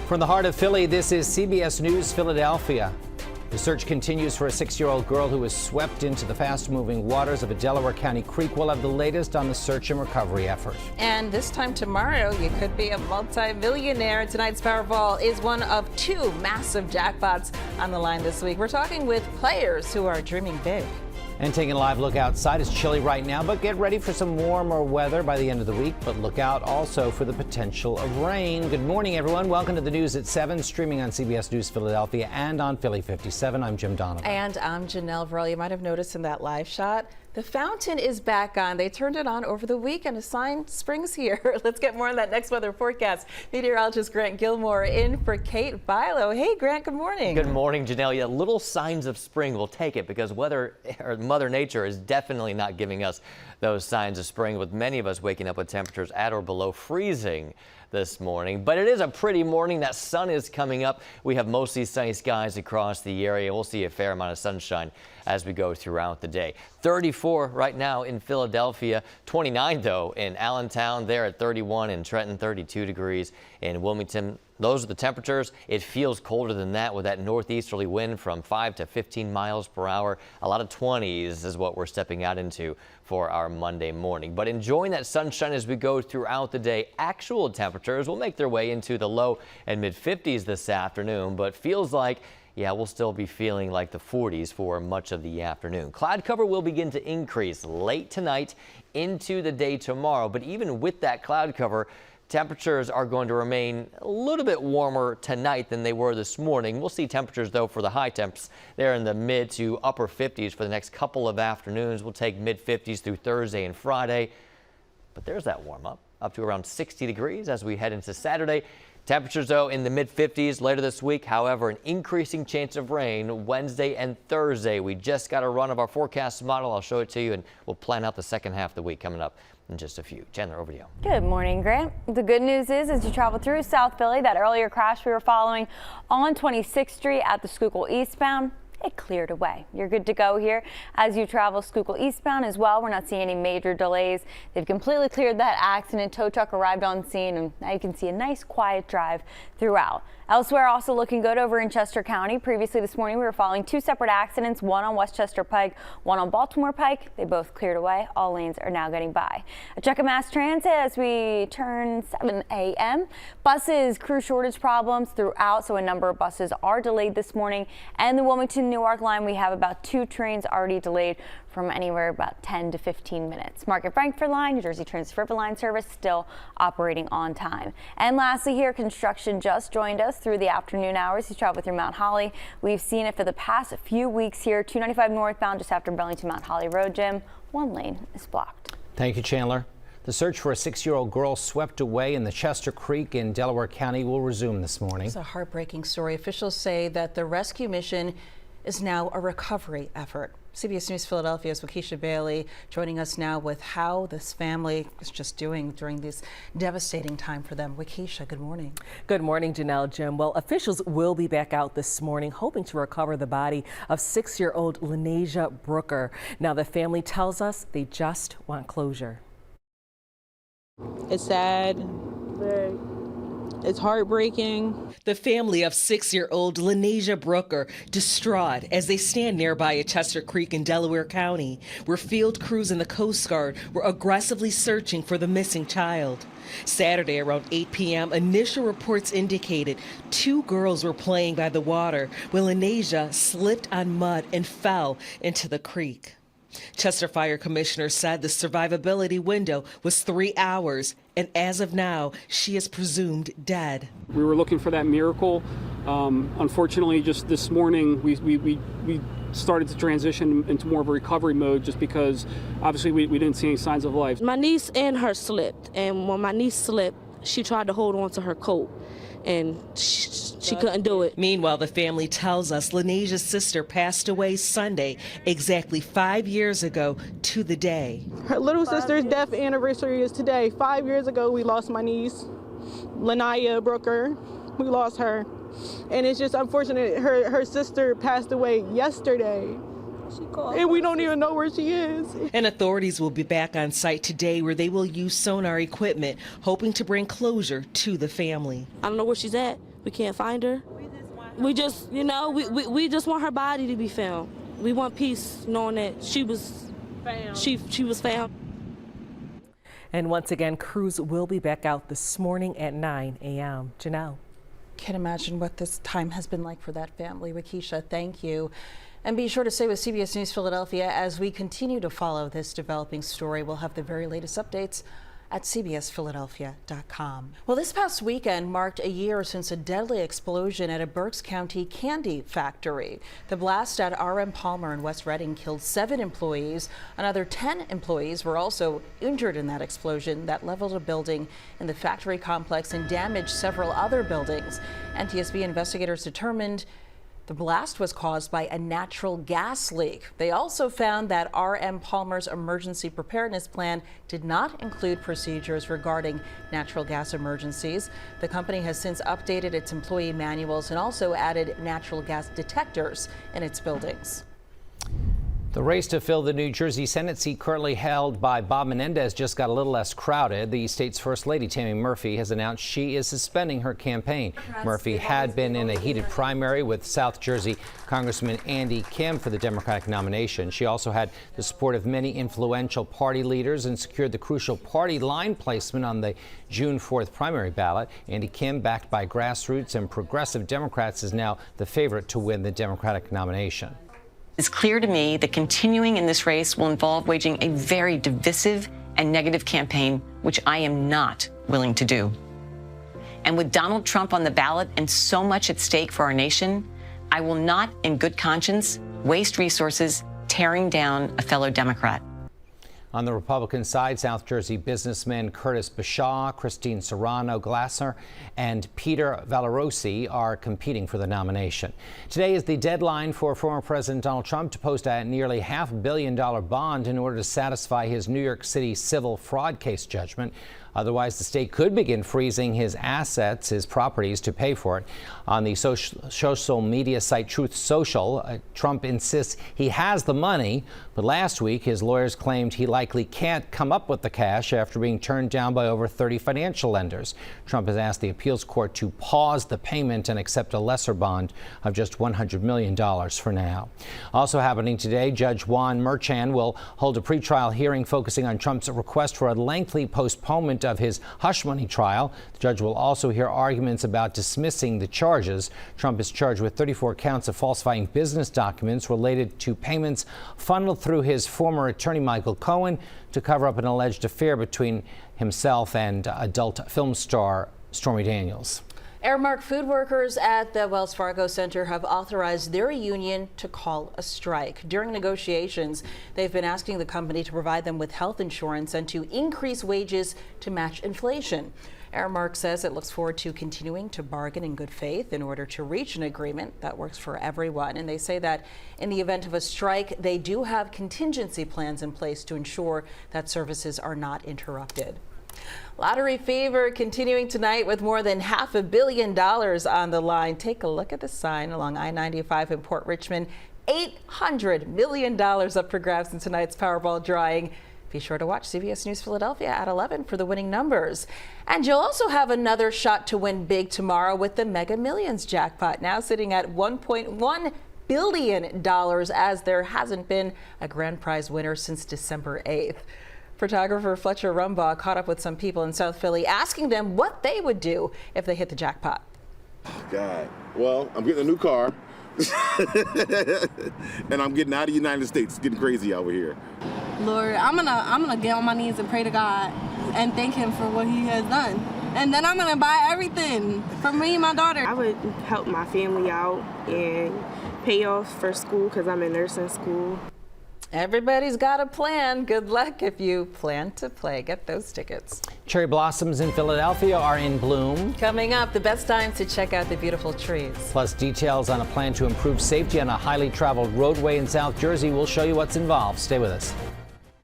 From the heart of Philly, this is CBS News Philadelphia. The search continues for a 6-year-old girl who was swept into the fast-moving waters of a Delaware County creek. We'll have the latest on the search and recovery effort. And this time tomorrow, you could be a multi-millionaire. Tonight's Powerball is one of 2 massive jackpots on the line this week. We're talking with players who are dreaming big. And taking a live look outside. It's chilly right now, but get ready for some warmer weather by the end of the week. But look out also for the potential of rain. Good morning, everyone. Welcome to the news at 7, streaming on CBS News Philadelphia and on Philly 57. I'm Jim Donovan. And I'm Janelle Verrell. You might have noticed in that live shot, the fountain is back on. They turned it on over the weekend. A sign spring's here. Let's get more on that next weather forecast. Meteorologist Grant Gilmore in for Kate Bilo. Hey, Grant, good morning. Good morning, Janelle. Yeah, little signs of spring, we'll take it, because Mother Nature is definitely not giving us those signs of spring, with many of us waking up with temperatures at or below freezing this morning. But it is a pretty morning. That sun is coming up. We have mostly sunny skies across the area. We'll see a fair amount of sunshine as we go throughout the day. 34 right now in Philadelphia, 29 though in Allentown, there at 31, in Trenton 32 degrees, in Wilmington. Those are the temperatures. It feels colder than that with that northeasterly wind from 5 to 15 miles per hour. A lot of 20s is what we're stepping out into for our Monday morning. But enjoying that sunshine as we go throughout the day. Actual temperatures will make their way into the low and mid 50s this afternoon, but feels like, yeah, we'll still be feeling like the 40s for much of the afternoon. Cloud cover will begin to increase late tonight into the day tomorrow. But even with that cloud cover, temperatures are going to remain a little bit warmer tonight than they were this morning. We'll see temperatures, though, for the high temps there in the mid to upper 50s for the next couple of afternoons. We'll take mid 50s through Thursday and Friday. But there's that warm up to around 60 degrees as we head into Saturday. Temperatures, though, in the mid 50s later this week. However, an increasing chance of rain Wednesday and Thursday. We just got a run of our forecast model. I'll show it to you, and we'll plan out the second half of the week coming up in just a few. Chandler, over to you. Good morning, Grant. The good news is, as you travel through South Philly, that earlier crash we were following on 26th Street at the Schuylkill eastbound, it cleared away. You're good to go here as you travel Schuylkill eastbound as well. We're not seeing any major delays. They've completely cleared that accident. Tow truck arrived on scene, and now you can see a nice quiet drive throughout. Elsewhere, also looking good over in Chester County. Previously this morning, we were following 2 separate accidents, one on Westchester Pike, one on Baltimore Pike. They both cleared away. All lanes are now getting by. A check of mass transit as we turn 7 a.m. Buses, crew shortage problems throughout, so a number of buses are delayed this morning. And the Wilmington-Newark line, we have about 2 trains already delayed from anywhere about 10 to 15 minutes. Market-Frankford line, New Jersey Transit River Line service still operating on time. And lastly here, construction just joined us through the afternoon hours. You travel through Mount Holly. We've seen it for the past few weeks here. 295 northbound just after Burlington Mount Holly Road, Jim. One lane is blocked. Thank you, Chandler. The search for a 6-year-old girl swept away in the Chester Creek in Delaware County will resume this morning. It's a heartbreaking story. Officials say that the rescue mission is now a recovery effort. CBS News Philadelphia's Waukesha Bailey joining us now with how this family is just doing during this devastating time for them. Waukesha, good morning. Good morning, Janelle, Jim. Well, officials will be back out this morning hoping to recover the body of 6-year-old Lenasia Brooker. Now, the family tells us they just want closure. It's sad. It's heartbreaking. The family of 6-year-old Lenasia Brooker distraught as they stand nearby at Chester Creek in Delaware County, where field crews and the Coast Guard were aggressively searching for the missing child. Saturday around 8 p.m., initial reports indicated 2 girls were playing by the water when Lenasia slipped on mud and fell into the creek. Chester Fire Commissioner said the survivability window was 3 hours, and as of now, she is presumed dead. We were looking for that miracle. Unfortunately, just this morning, we started to transition into more of a recovery mode just because obviously we didn't see any signs of life. My niece and her slipped, and when my niece slipped, she tried to hold on to her coat, and she couldn't do it. Meanwhile, the family tells us Lenasia's sister passed away Sunday, exactly 5 years ago to the day. Her little sister's death anniversary is today. 5 years ago, we lost my niece, Lenasia Brooker. We lost her. And it's just unfortunate her sister passed away yesterday. And we don't even know where she is. And authorities will be back on site today where they will use sonar equipment, hoping to bring closure to the family. I don't know where she's at. We can't find her. We just, you know, we just want her body to be found. We want peace knowing that she was found. She was found. And once again, crews will be back out this morning at 9 a.m. Janelle. Can't imagine what this time has been like for that family. Waukesha, thank you. And be sure to stay with CBS News Philadelphia as we continue to follow this developing story. We'll have the very latest updates at cbsphiladelphia.com. Well, this past weekend marked a year since a deadly explosion at a Berks County candy factory. The blast at RM Palmer in West Reading killed 7 employees. Another 10 employees were also injured in that explosion that leveled a building in the factory complex and damaged several other buildings. NTSB investigators determined the blast was caused by a natural gas leak. They also found that RM Palmer's emergency preparedness plan did not include procedures regarding natural gas emergencies. The company has since updated its employee manuals and also added natural gas detectors in its buildings. The race to fill the New Jersey Senate seat currently held by Bob Menendez just got a little less crowded. The state's First Lady, Tammy Murphy, has announced she is suspending her campaign. Murphy had been in a heated primary with South Jersey Congressman Andy Kim for the Democratic nomination. She also had the support of many influential party leaders and secured the crucial party line placement on the June 4th primary ballot. Andy Kim, backed by grassroots and progressive Democrats, is now the favorite to win the Democratic nomination. It's clear to me that continuing in this race will involve waging a very divisive and negative campaign, which I am not willing to do. And with Donald Trump on the ballot and so much at stake for our nation, I will not, in good conscience, waste resources tearing down a fellow Democrat. On the Republican side, South Jersey businessmen Curtis Bashaw, Christine Serrano Glasser, and Peter Valerosi are competing for the nomination. Today is the deadline for former President Donald Trump to post a nearly $500 million bond in order to satisfy his New York City civil fraud case judgment. Otherwise, the state could begin freezing his assets, his properties, to pay for it. On the social media site Truth Social, Trump insists he has the money, but last week his lawyers claimed he likely can't come up with the cash after being turned down by over 30 financial lenders. Trump has asked the appeals court to pause the payment and accept a lesser bond of just $100 million for now. Also happening today, Judge Juan Merchan will hold a pretrial hearing focusing on Trump's request for a lengthy postponement of his hush money trial. The judge will also hear arguments about dismissing the charges. Trump is charged with 34 counts of falsifying business documents related to payments funneled through his former attorney Michael Cohen to cover up an alleged affair between himself and adult film star Stormy Daniels. Aramark food workers at the Wells Fargo Center have authorized their union to call a strike. During negotiations, they've been asking the company to provide them with health insurance and to increase wages to match inflation. Aramark says it looks forward to continuing to bargain in good faith in order to reach an agreement that works for everyone. And they say that in the event of a strike, they do have contingency plans in place to ensure that services are not interrupted. Lottery fever continuing tonight with more than $500 million on the line. Take a look at the sign along I-95 in Port Richmond. $800 million up for grabs in tonight's Powerball drawing. Be sure to watch CBS News Philadelphia at 11 for the winning numbers. And you'll also have another shot to win big tomorrow with the Mega Millions jackpot, now sitting at $1.1 billion, as there hasn't been a grand prize winner since December 8th. Photographer Fletcher Rumbaugh caught up with some people in South Philly, asking them what they would do if they hit the jackpot. God, well, I'm getting a new car, and I'm getting out of the United States. It's getting crazy over here. Lord, I'm gonna get on my knees and pray to God and thank Him for what He has done. And then I'm gonna buy everything for me and my daughter. I would help my family out and pay off for school because I'm in nursing school. Everybody's got a plan. Good luck if you plan to play. Get those tickets. Cherry blossoms in Philadelphia are in bloom. Coming up, the best time to check out the beautiful trees. Plus details on a plan to improve safety on a highly traveled roadway in South Jersey. We'll show you what's involved. Stay with us.